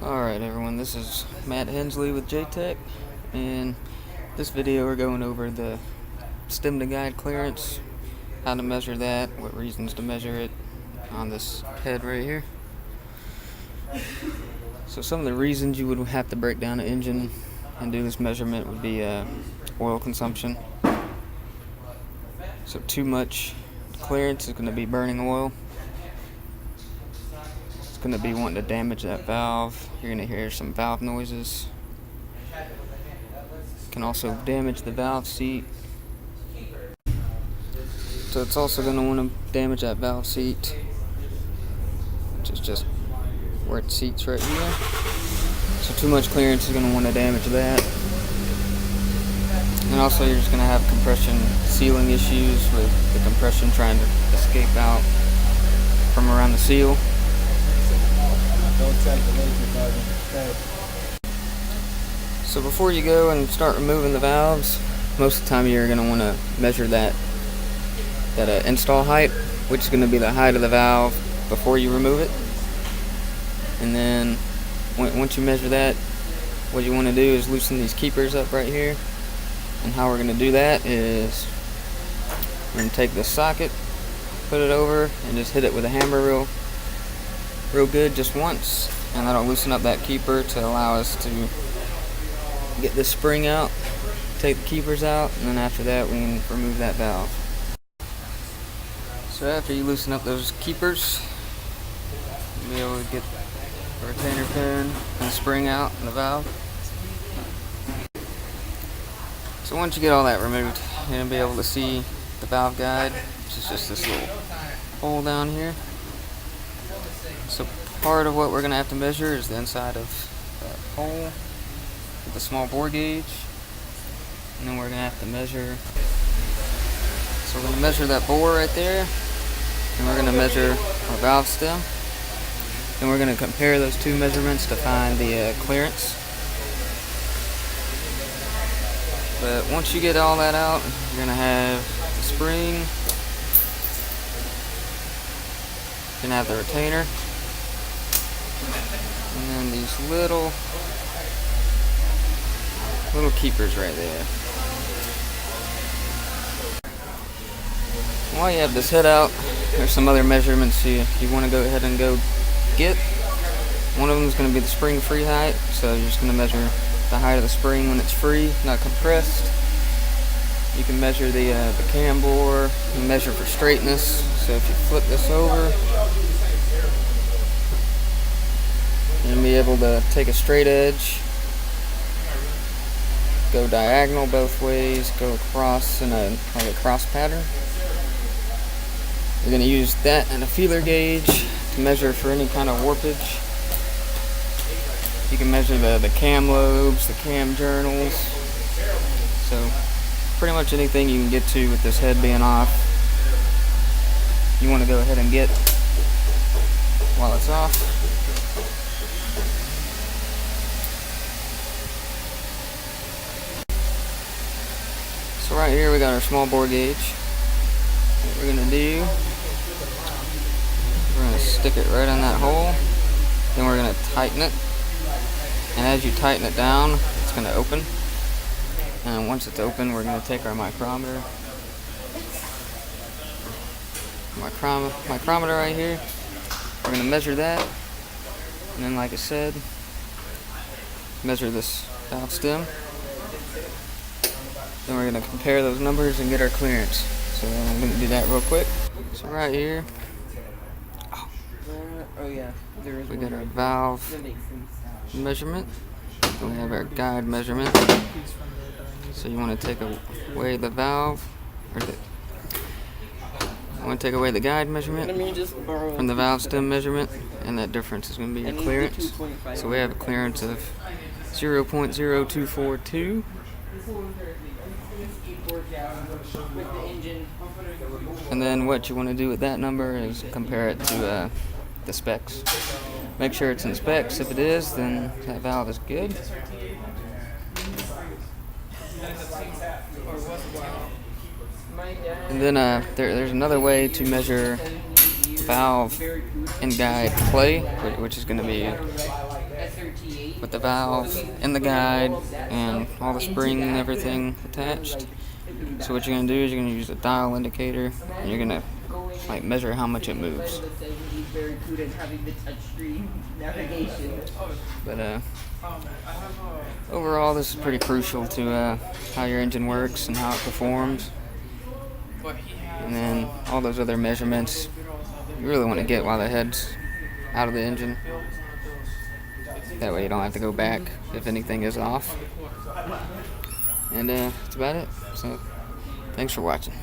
Alright everyone, this is Matt Hensley with JTech, and this video we're going over the stem to guide clearance, how to measure that, what reasons to measure it on this head right here. So some of the reasons you would have to break down an engine and do this measurement would be oil consumption. So too much clearance is going to be burning oil. Going to be wanting to damage that valve. You're going to hear some valve noises. Can also damage the valve seat. So it's also going to want to damage that valve seat, which is just where it seats right here. So too much clearance is going to want to damage that. And also you're just going to have compression sealing issues with the compression trying to escape out from around the seal. So before you go and start removing the valves, most of the time you're going to want to measure that install height, which is going to be the height of the valve before you remove it. And then once you measure that, what you want to do is loosen these keepers up right here. And how we're going to do that is we're going to take this socket, put it over, and just hit it with a hammer real good just once, and that'll loosen up that keeper to allow us to get this spring out, take the keepers out, and then after that we can remove that valve. So after you loosen up those keepers, you'll be able to get the retainer pin and the spring out and the valve. So once you get all that removed, you're going to be able to see the valve guide, which is just this little hole down here. So part of what we're going to have to measure is the inside of that hole with the small bore gauge. And then we're going to have to measure, so we're going to measure that bore right there. And we're going to measure our valve stem. Then we're going to compare those two measurements to find the clearance. But once you get all that out, you're going to have the spring. You're going to have the retainer. And then these little keepers right there. While you have this head out, there's some other measurements you want to go ahead and go get. One of them is going to be the spring free height, so you're just going to measure the height of the spring when it's free, not compressed. You can measure the cam bore, you can measure for straightness. So if you flip this over, you're going to be able to take a straight edge, go diagonal both ways, go across in like a cross pattern. You're going to use that and a feeler gauge to measure for any kind of warpage. You can measure the cam lobes, the cam journals. So pretty much anything you can get to with this head being off, you want to go ahead and get while it's off. So right here we got our small bore gauge. What we're going to do, we're going to stick it right on that hole. Then we're going to tighten it. And as you tighten it down, it's going to open. And once it's open, we're going to take our micrometer. Micrometer right here. We're going to measure that. And then, like I said, measure this valve stem. Then we're going to compare those numbers and get our clearance. So I'm going to do that real quick. So right here, we got our valve measurement. Then we have our guide measurement. So you want to take away the valve, I want to take away the guide measurement from the valve stem measurement, and that difference is going to be your clearance. So we have a clearance of 0.0242. And then what you want to do with that number is compare it to the specs. Make sure it's in specs. If it is, then that valve is good. And then there's another way to measure valve and guide play, which is going to be with the valve and the guide and all the spring and everything attached. So what you're gonna do is you're gonna use a dial indicator and you're gonna like measure how much it moves. But overall, this is pretty crucial to how your engine works and how it performs. And then all those other measurements you really want to get while the head's out of the engine. That way you don't have to go back if anything is off. And that's about it. So thanks for watching.